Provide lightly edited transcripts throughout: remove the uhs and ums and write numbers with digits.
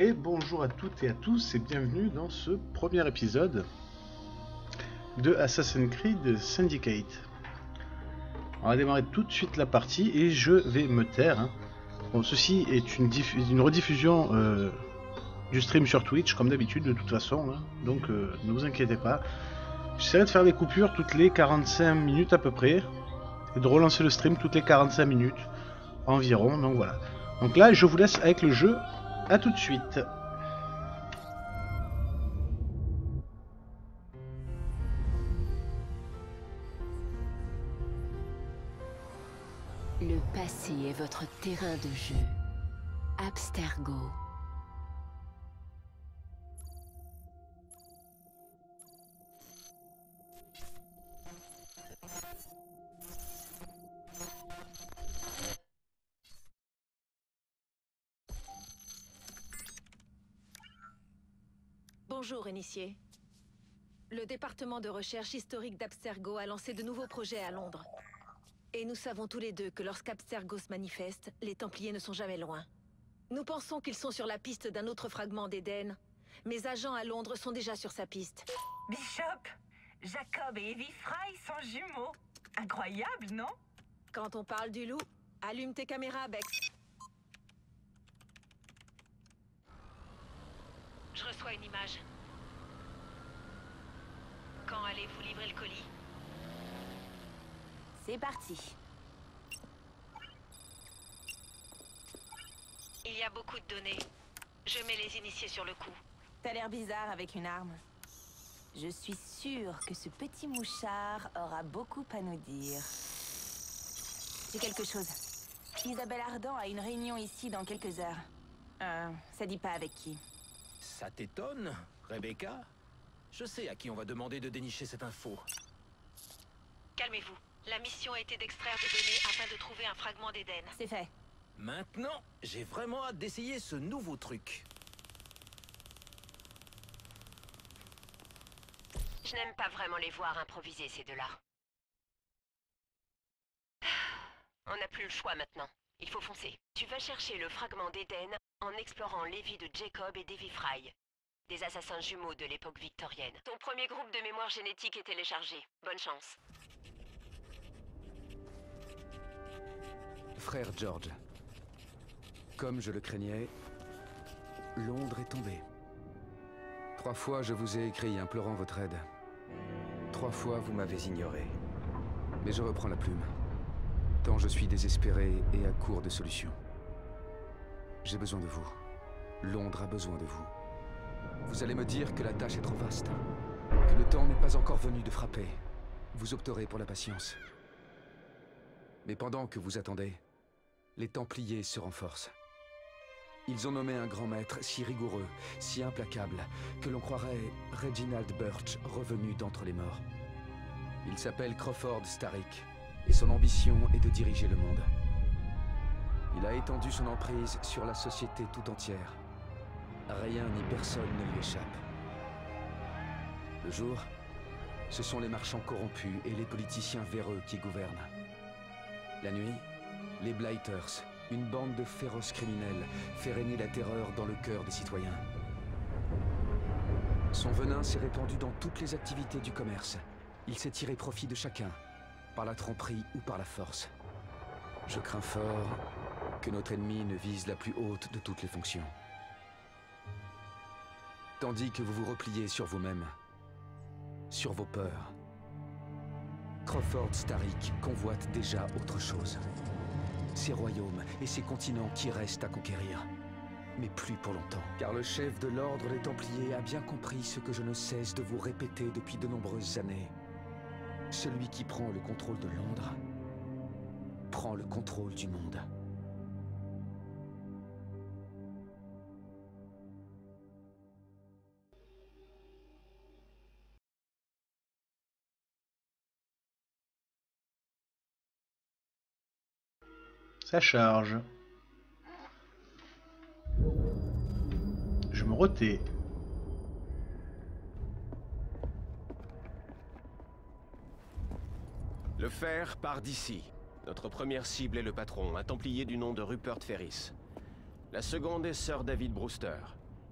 Et bonjour à toutes et à tous et bienvenue dans ce premier épisode de Assassin's Creed Syndicate. On va démarrer tout de suite la partie et je vais me taire. Bon, ceci est une rediffusion du stream sur Twitch comme d'habitude de toute façon, donc ne vous inquiétez pas. J'essaierai de faire des coupures toutes les 45 minutes à peu près et de relancer le stream toutes les 45 minutes environ, donc voilà. Donc là je vous laisse avec le jeu, à tout de suite. Le passé est votre terrain de jeu. Abstergo. Bonjour, initié. Le département de recherche historique d'Abstergo a lancé de nouveaux projets à Londres. Et nous savons tous les deux que lorsqu'Abstergo se manifeste, les Templiers ne sont jamais loin. Nous pensons qu'ils sont sur la piste d'un autre fragment d'Éden. Mes agents à Londres sont déjà sur sa piste. Bishop, Jacob et Evie Fry sont jumeaux. Incroyable, non? Quand on parle du loup, allume tes caméras, Bex. Je reçois une image. Quand allez-vous livrer le colis? C'est parti. Il y a beaucoup de données. Je mets les initiés sur le coup. T'as l'air bizarre avec une arme. Je suis sûre que ce petit mouchard aura beaucoup à nous dire. J'ai quelque chose. Isabelle Ardan a une réunion ici dans quelques heures. Ça dit pas avec qui. Ça t'étonne, Rebecca? Je sais à qui on va demander de dénicher cette info. Calmez-vous. La mission a été d'extraire des données afin de trouver un fragment d'Éden. C'est fait. Maintenant, j'ai vraiment hâte d'essayer ce nouveau truc. Je n'aime pas vraiment les voir improviser, ces deux-là. On n'a plus le choix maintenant. Il faut foncer. Tu vas chercher le fragment d'Éden en explorant les vies de Jacob et d'Evie Fry, des assassins jumeaux de l'époque victorienne. Ton premier groupe de mémoire génétique est téléchargé. Bonne chance. Frère George, comme je le craignais, Londres est tombé. 3 fois je vous ai écrit implorant votre aide. 3 fois vous m'avez ignoré. Mais je reprends la plume, tant je suis désespéré et à court de solutions. J'ai besoin de vous. Londres a besoin de vous. Vous allez me dire que la tâche est trop vaste, que le temps n'est pas encore venu de frapper. Vous opterez pour la patience. Mais pendant que vous attendez, les Templiers se renforcent. Ils ont nommé un grand maître si rigoureux, si implacable, que l'on croirait Reginald Birch revenu d'entre les morts. Il s'appelle Crawford Starrick, et son ambition est de diriger le monde. Il a étendu son emprise sur la société tout entière. Rien ni personne ne lui échappe. Le jour, ce sont les marchands corrompus et les politiciens véreux qui gouvernent. La nuit, les Blighters, une bande de féroces criminels, fait régner la terreur dans le cœur des citoyens. Son venin s'est répandu dans toutes les activités du commerce. Il s'est tiré profit de chacun, par la tromperie ou par la force. Je crains fort que notre ennemi ne vise la plus haute de toutes les fonctions. Tandis que vous vous repliez sur vous-même, sur vos peurs, Crawford Starrick convoite déjà autre chose. Ces royaumes et ces continents qui restent à conquérir. Mais plus pour longtemps. Car le chef de l'ordre des Templiers a bien compris ce que je ne cesse de vous répéter depuis de nombreuses années. Celui qui prend le contrôle de Londres prend le contrôle du monde. Ça charge. Je me retais. Le fer part d'ici. Notre première cible est le patron, un templier du nom de Rupert Ferris. La seconde est Sir David Brewster,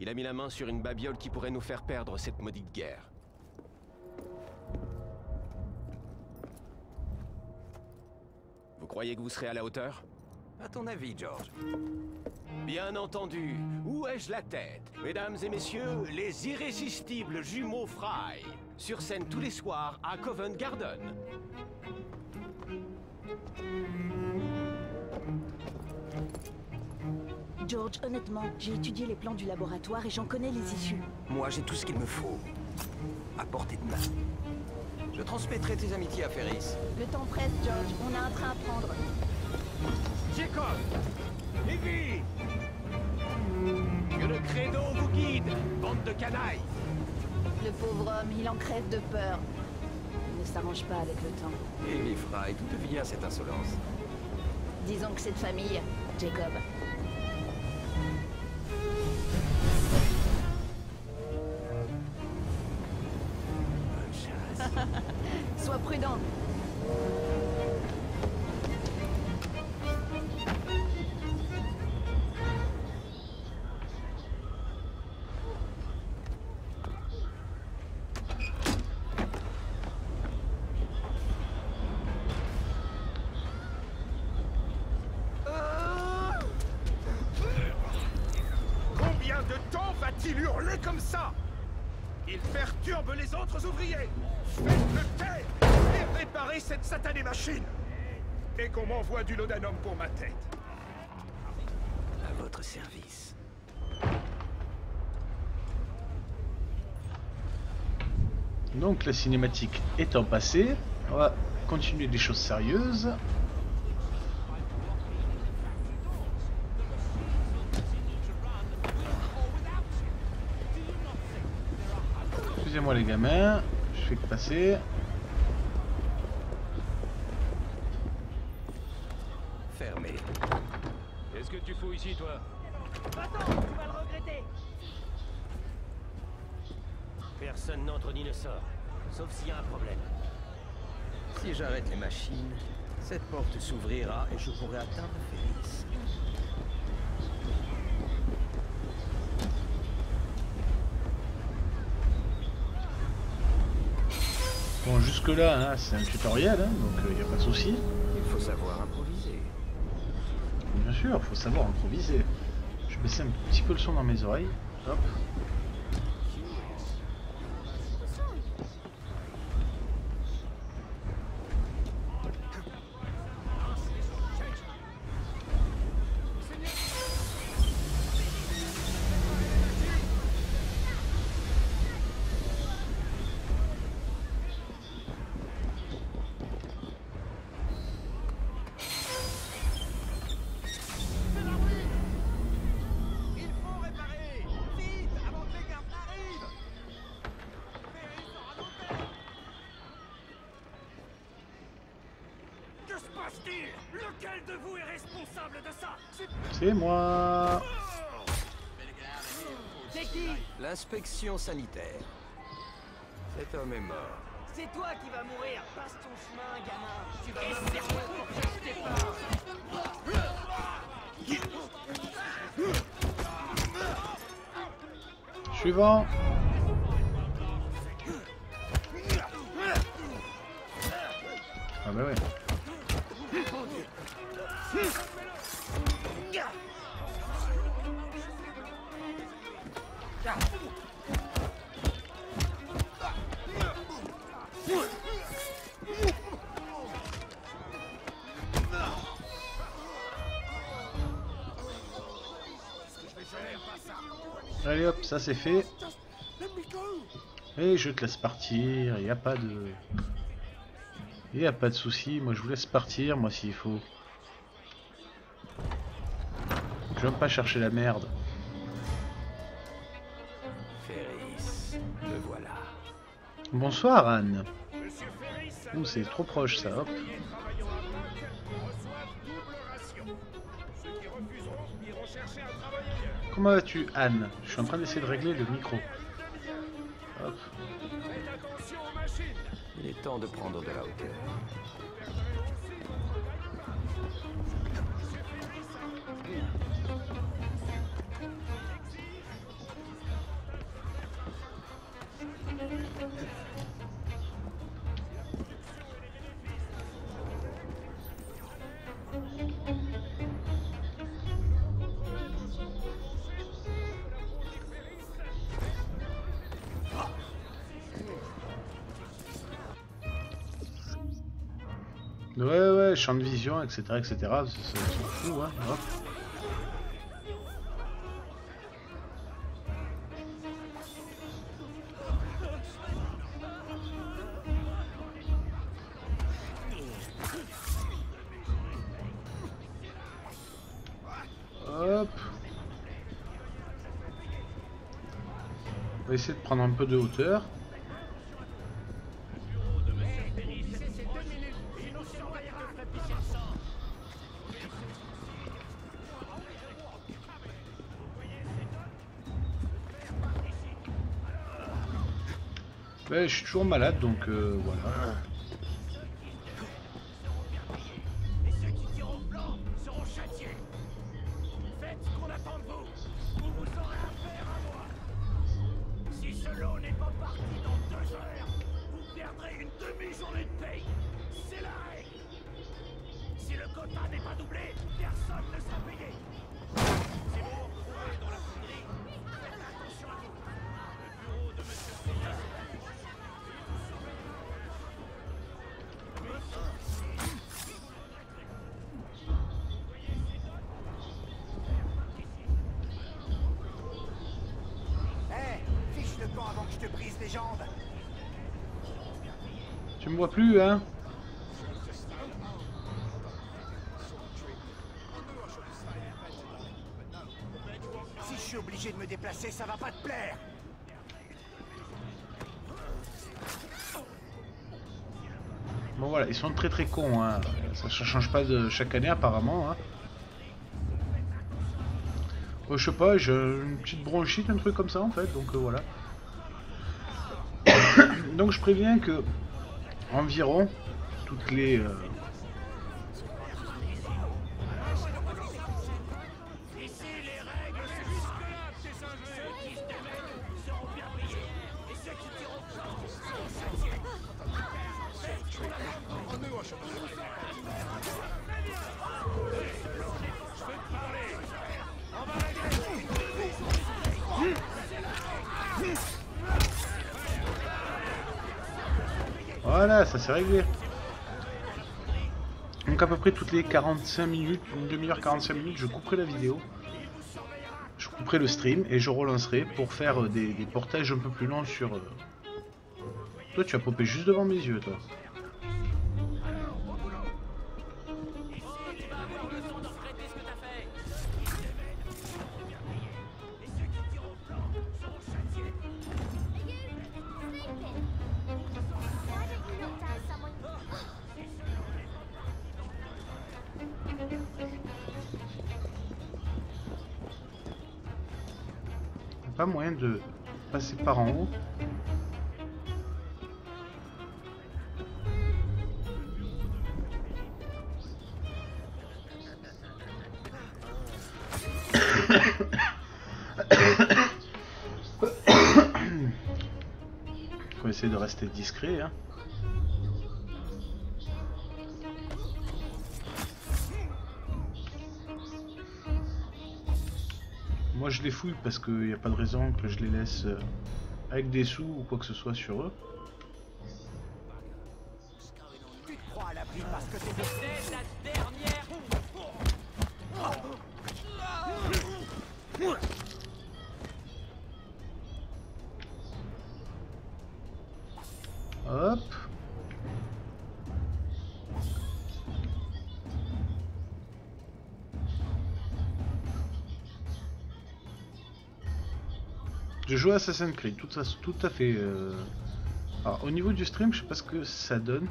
Il a mis la main sur une babiole qui pourrait nous faire perdre cette maudite guerre. Vous croyez que vous serez à la hauteur? À ton avis, George? Bien entendu. Où ai-je la tête? Mesdames et messieurs, les irrésistibles jumeaux Fry. Sur scène tous les soirs à Covent Garden. George, honnêtement, j'ai étudié les plans du laboratoire et j'en connais les issues. Moi, j'ai tout ce qu'il me faut. À portée de main. Je transmettrai tes amitiés à Ferris. Le temps presse, George. On a un train à prendre. Jacob! Evie! Que le credo vous guide, bande de canailles! Le pauvre homme, il en crève de peur. Il ne s'arrange pas avec le temps. Evie Fry, d'où te vient cette insolence? Disons que c'est de famille, Jacob. Bonne chasse. Sois prudent. Combien de temps va-t-il hurler comme ça? Il perturbe les autres ouvriers. Faites-le taire et réparez cette satanée machine. Et qu'on m'envoie du laudanum pour ma tête. À votre service. Donc la cinématique étant passée, on va continuer des choses sérieuses. Excusez-moi les gamins, je fais que passer. Fermé. Qu'est-ce que tu fous ici, toi? Attends, tu vas le regretter. Personne n'entre ni ne sort, sauf s'il y a un problème. Si j'arrête les machines, cette porte s'ouvrira et je pourrai atteindre Ferris. Bon, jusque là, hein, c'est un tutoriel, hein, donc il n'y a pas de souci. Il faut savoir improviser. Bien sûr, il faut savoir improviser. Je vais baisser un petit peu le son dans mes oreilles. Hop. Lequel de vous est responsable de ça? C'est moi. C'est qui? L'inspection sanitaire. Cet homme est mort. C'est toi qui vas mourir. Passe ton chemin, gamin. Tu vas mourir pour que je t'épare. Suivant. Ah bah ouais. Allez hop, ça c'est fait. Et je te laisse partir, il n'y a pas de... Il n'y a pas de souci, moi je vous laisse partir, moi s'il faut. Je vais pas chercher la merde. Ferris, le voilà. Bonsoir Anne. Ouh, c'est trop proche ça, hop. Comment vas-tu Anne? Je suis en train d'essayer de régler le micro. Hop. Il est temps de prendre de la hauteur. Ouais, champ de vision, etc. etc. Ça s'en fout, hein. Hop. Hop. On va essayer de prendre un peu de hauteur. Ouais, je suis toujours malade, donc voilà. Et ceux qui tirent au blanc seront châtiés. Faites ce qu'on attend de vous, ou vous aurez affaire à moi. Si ce lot n'est pas parti dans 2 heures, vous perdrez une demi-journée de paye. C'est la règle. Si le quota n'est pas doublé, personne ne sera payé. C'est bon, vous allez dans la fonderie. Faites attention à vous. Le bureau de Monsieur Seymour. Fiche le camp avant que je te brise les jambes. Tu me vois plus, hein? Si je suis obligé de me déplacer, ça va pas te plaire. Bon voilà, ils sont très cons, hein. Ça change pas de chaque année apparemment, hein. Je sais pas, j'ai une petite bronchite, un truc comme ça en fait, donc voilà. Donc je préviens que environ toutes les... Voilà, ça s'est réglé. Donc à peu près toutes les 45 minutes, une demi-heure 45 minutes, je couperai la vidéo. Je couperai le stream et je relancerai pour faire des portages un peu plus longs sur... Toi tu as popé juste devant mes yeux, toi. Pas moyen de passer par en haut. Faut essayer de rester discret, hein. Moi je les fouille parce qu'il n'y a pas de raison que je les laisse avec des sous ou quoi que ce soit sur eux. Tu te crois à l'abri parce que c'est la dernière. Hop. Je joue à Assassin's Creed, tout à fait. Alors, au niveau du stream, je sais pas ce que ça donne.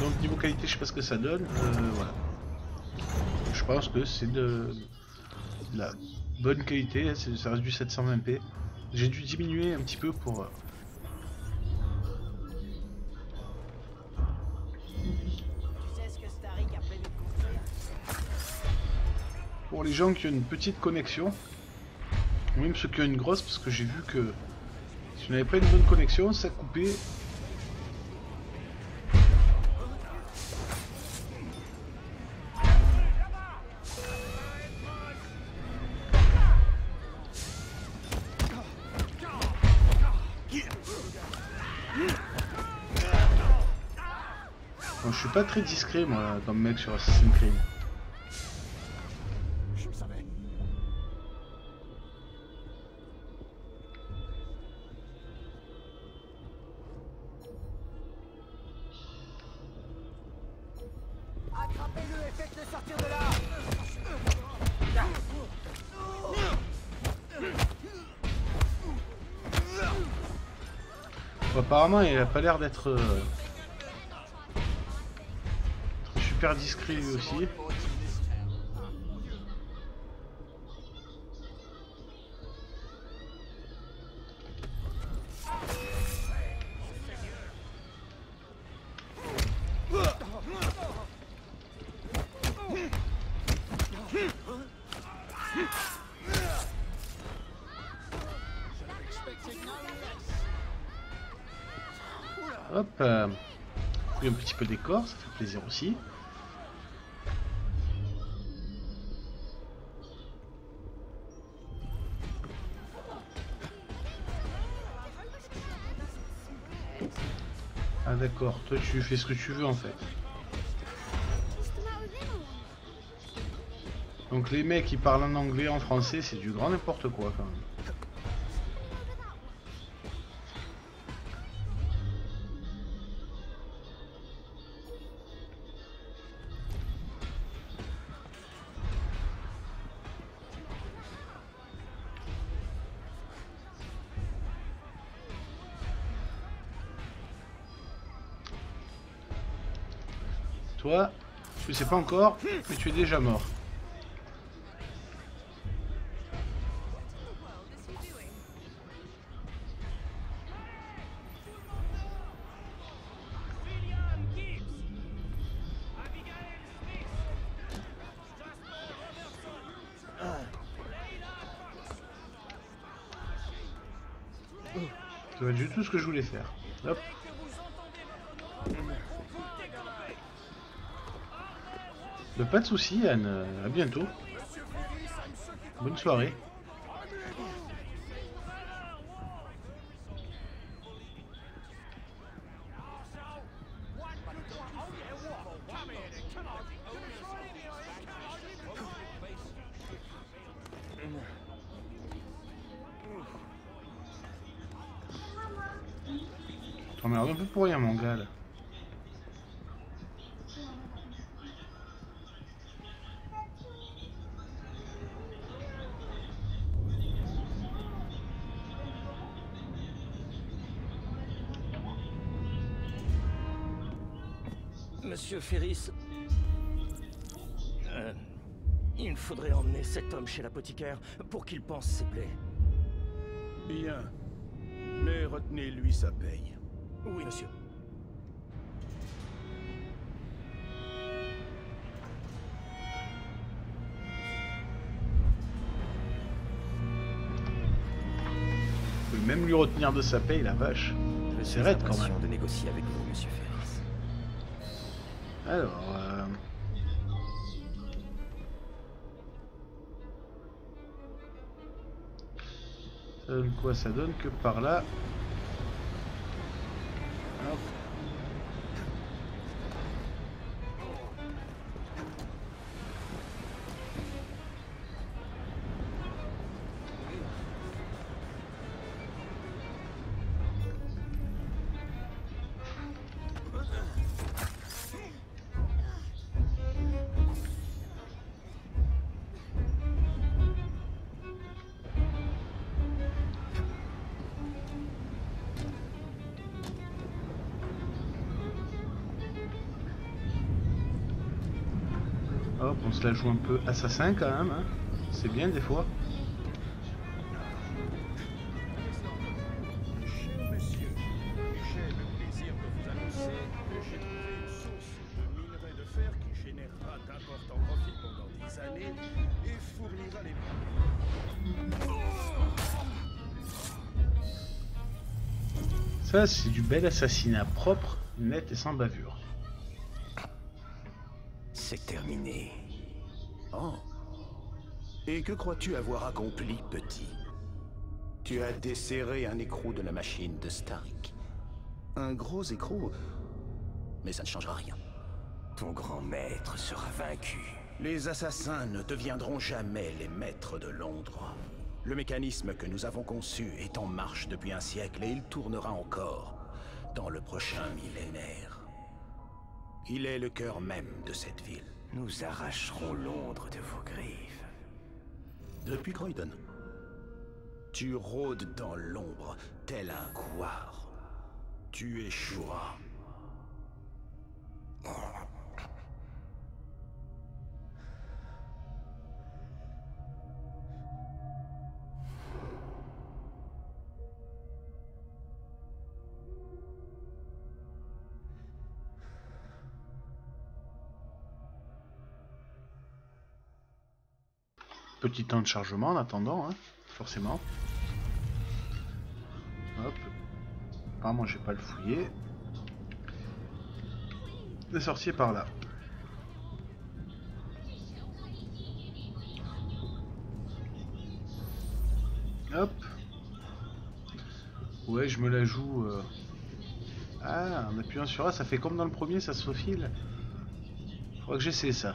Donc niveau qualité, je sais pas ce que ça donne. Voilà. Je pense que c'est de la bonne qualité, ça reste du 720p. J'ai dû diminuer un petit peu pour... Pour les gens qui ont une petite connexion, ou même ceux qui ont une grosse, parce que j'ai vu que si vous n'avez pas une bonne connexion, ça coupait. suis pas très discret moi là, comme mec sur Assassin's Creed. Je le savais. Attrapez-le et faites-le sortir de là. Bon, apparemment il a pas l'air d'être super discret lui aussi. Hop, un petit peu d'écorce, ça fait plaisir aussi. Ah d'accord, toi tu fais ce que tu veux en fait. Donc les mecs qui parlent en anglais, en français, c'est du grand n'importe quoi quand même. Toi, tu sais pas encore, mais tu es déjà mort. Ça va être du tout ce que je voulais faire. Hop. Pas de soucis, Anne. À bientôt. Bonne soirée. Tu t'emmerdes un peu pour rien, mon gars, là. Monsieur Ferris, il faudrait emmener cet homme chez l'apothicaire pour qu'il pense ses plaies. Bien. Mais retenez-lui sa paye. Oui, monsieur. On peut même lui retenir de sa paye, la vache. C'est raide quand même. De négocier avec vous, monsieur Ferris. Alors, ça donne quoi? Ça donne que par là. Hop. Hop, on se la joue un peu assassin quand même, hein. C'est bien des fois. Cher monsieur, j'ai le plaisir de vous annoncer que j'ai trouvé une source de minerai de fer qui générera d'importants profits pendant 10 années et fournira les Ça, c'est du bel assassinat propre, net et sans bavure. C'est terminé. Oh. Et que crois-tu avoir accompli, petit? Tu as desserré un écrou de la machine de Starrick. Un gros écrou, mais ça ne changera rien. ton grand maître sera vaincu. Les assassins ne deviendront jamais les maîtres de Londres. Le mécanisme que nous avons conçu est en marche depuis un siècle et il tournera encore dans le prochain millénaire. Il est le cœur même de cette ville. Nous arracherons Londres de vos griffes. Depuis Croydon, tu rôdes dans l'ombre tel un couard. Tu échoueras. Petit temps de chargement en attendant, hein, forcément. Hop. Apparemment, j'ai pas le fouillé. Les sorciers par là. Hop. Ouais, je me la joue. Ah, en appuyant sur A, ça fait comme dans le premier, ça se faufile. Faudra que j'essaie ça.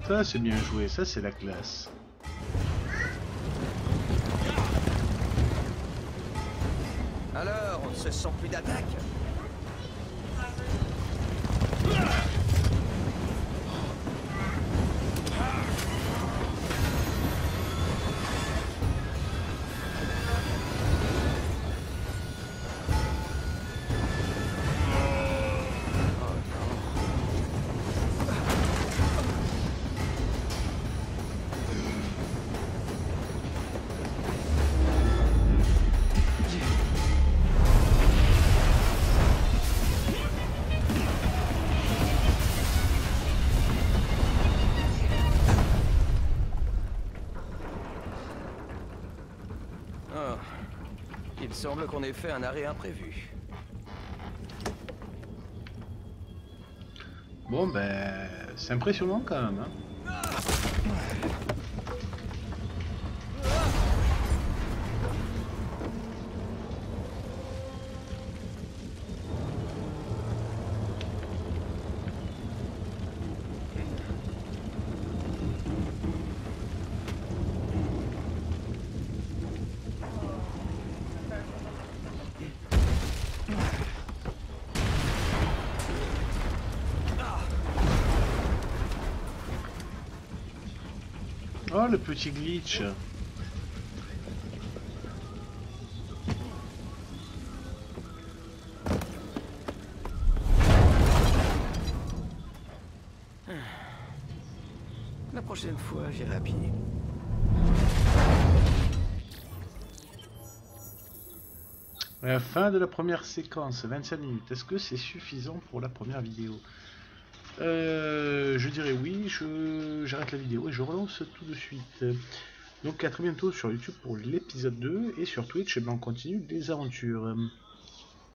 Ça c'est bien joué, ça c'est la classe. Alors, on ne se sent plus d'attaque? Il semble qu'on ait fait un arrêt imprévu. Bon ben, c'est impressionnant quand même, hein. Oh, le petit glitch. La prochaine fois, j'irai à pied. La fin de la première séquence, 25 minutes. Est-ce que c'est suffisant pour la première vidéo? Je dirais oui, j'arrête la vidéo et je relance tout de suite. Donc à très bientôt sur YouTube pour l'épisode 2 et sur Twitch, on continue les aventures.